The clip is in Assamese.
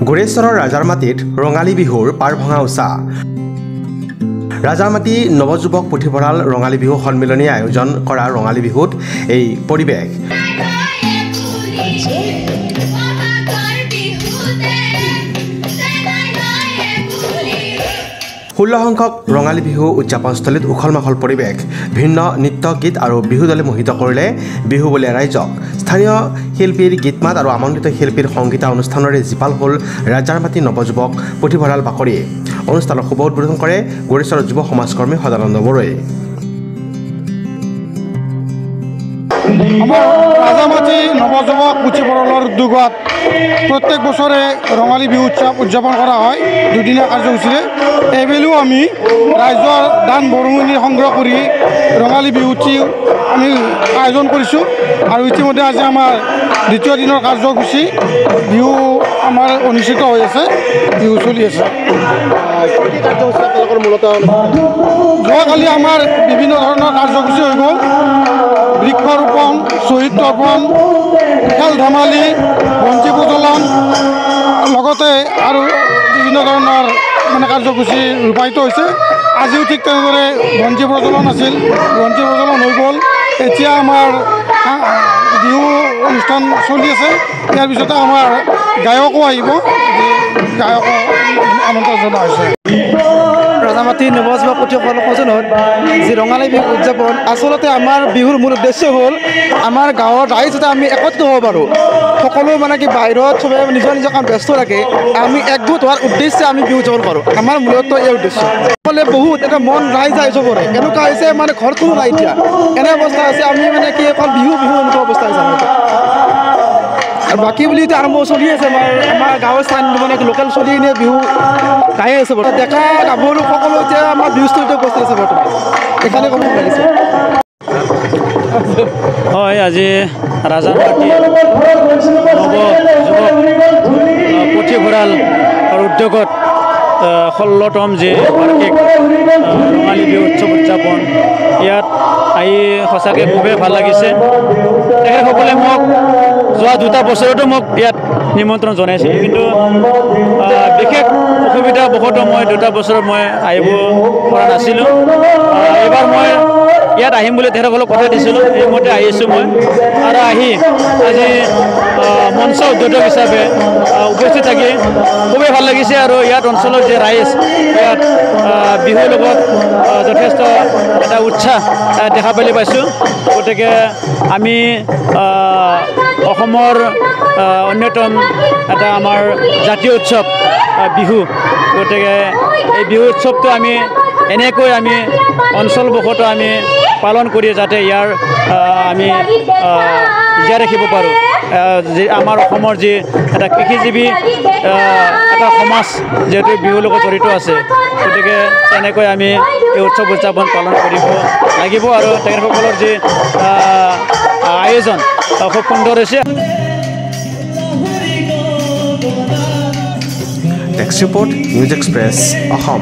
গোৰেশ্বৰৰ ৰাজাৰমাটিত ৰঙালী বিহুৰ পাৰ ভঙা উৎসাহ। ৰাজাৰমাটি নৱযুৱক পুথিভঁৰাল ৰঙালী বিহু সন্মিলনী আয়োজন কৰা ৰঙালী বিহুত এই পৰিৱেশ। 16 সংখ্যক ৰঙালী বিহু উদযাপনস্থলীত উখল মাখল পৰিৱেশ। ভিন্ন নৃত্য গীত আৰু বিহু দলে মোহিত কৰিলে বিহু বলীয়া ৰাইজক। স্থানীয় শিল্পীৰ গীতমাত আৰু আমন্ত্ৰিত শিল্পীৰ সংগীতা অনুষ্ঠানৰে জীপাল হ'ল ৰাজাৰমাটি নৱযুৱক পুথিভঁৰাল বাকৰি। অনুষ্ঠানৰ শুভ উদ্বোধন কৰে গোৰেশ্বৰৰ যুৱ সমাজকৰ্মী সদানন্দ বড়োৱে। আমাৰ ৰাজামাটি নৱযুৱক পুথিভঁৰালৰ উদ্যোগত প্ৰত্যেক বছৰে ৰঙালী বিহু উদযাপন কৰা হয় দুদিনীয়া কাৰ্যসূচীৰে। এইবেলিও আমি ৰাইজৰ দান বৰঙণি সংগ্ৰহ কৰি ৰঙালী বিহুটি আমি আয়োজন কৰিছোঁ আৰু ইতিমধ্যে আজি আমাৰ দ্বিতীয় দিনৰ কাৰ্যসূচী বিহু আমাৰ অনুষ্ঠিত হৈ আছে, বিহু চলি আছে। যোৱাকালি আমাৰ বিভিন্ন ধৰণৰ কাৰ্যসূচী হৈ গ'ল। বৃক্ষৰোপণ, শ্বহীদ তৰ্পণ, খেল ধেমালি, বন্তি প্ৰজ্বলন, লগতে আৰু বিভিন্ন ধৰণৰ কাৰ্যসূচী ৰূপায়িত হৈছে। আজিও ঠিক তেনেদৰে বন্তি প্ৰজ্বলন আছিল, বন্তি প্ৰজ্বলন হৈ গ'ল। এতিয়া আমাৰ বিহু অনুষ্ঠান চলি আছে। ইয়াৰ পিছতে আমাৰ গায়কো আহিব, গায়কো আমন্ত্ৰণ জনোৱা হৈছে। ৰাজামাটি নৱযুৱক পুথিভঁৰাল সজনত যি ৰঙালী বিহু উদযাপন, আচলতে আমাৰ বিহুৰ মূল উদ্দেশ্য হ'ল আমাৰ গাঁৱৰ ৰাইজ যাতে আমি একত্ৰিত হ'ব পাৰোঁ। সকলো কি বাহিৰত চবে নিজৰ নিজৰ কাম ব্যস্ত থাকে, আমি একগোট হোৱাৰ উদ্দেশ্যে আমি বিহু উদযাপন কৰোঁ। আমাৰ মূলত এই উদ্দেশ্য সকলোৱে বহুত এটা মন ৰাইজ যায় চবৰে। এনেকুৱা হৈছে ঘৰত কোনো নাই এতিয়া, এনে অৱস্থা হৈছে। আমি কি অকল বিহু বিহু এনেকুৱা অৱস্থা হৈছে আমাৰ। আৰু বাকী বুলি এতিয়া আৰম্ভ চলি আছে। আমাৰ গাঁৱৰ স্থানীয় লোকেল চলি এনে বিহু গায়ে আছে। ডেকা গাভৰু সকলো এতিয়া আমাৰ বিহুস্থলীত উপস্থিত আছে বৰ্তমান। এইখানে ক'ব লাগিছে। হয়, আজি ৰাজাৰমাটি নৱযুৱক পুথিভঁৰালৰ উদ্যোগত 16তম যি বাৰ্ষিক ৰঙালী বিহু উৎসৱ উদযাপন, ইয়াত আহি সঁচাকৈ খুবেই ভাল লাগিছে। তেখেতসকলে মোক যোৱা 2টা বছৰতো মোক ইয়াত নিমন্ত্ৰণ জনাইছিল, কিন্তু বিশেষ অসুবিধা বশতঃ মই 2টা বছৰত মই আহিব পৰা নাছিলোঁ। এইবাৰ মই ইয়াত আহিম বুলি তেখেতসকলক কথা দিছিলোঁ, সেইমতে আহিছোঁ মই। আৰু আহি আজি মঞ্চ উদ্যোগক হিচাপে উপস্থিত থাকি খুবেই ভাল লাগিছে। আৰু ইয়াত অঞ্চলৰ যে ৰাইজ, ইয়াত বিহুৰ লগত যথেষ্ট এটা উৎসাহ দেখা পাইছোঁ। গতিকে আমি অসমৰ অন্যতম এটা আমাৰ জাতীয় উৎসৱ বিহু। গতিকে এই বিহু উৎসৱটো আমি এনেকৈ আমি অঞ্চলবশত আমি পালন কৰি যাতে ইয়াৰ আমি জীয়াই ৰাখিব পাৰোঁ। আমাৰ অসমৰ যি এটা কৃষিজীৱী এটা সমাজ যিহেতু বিহুৰ লগত জড়িত আছে, গতিকে তেনেকৈ আমি এই উৎসৱ উদযাপন পালন কৰিব লাগিব। আৰু তেখেতসকলৰ যি আয়োজন খুব সুন্দৰ হৈছে। Desk report, news express, Assam.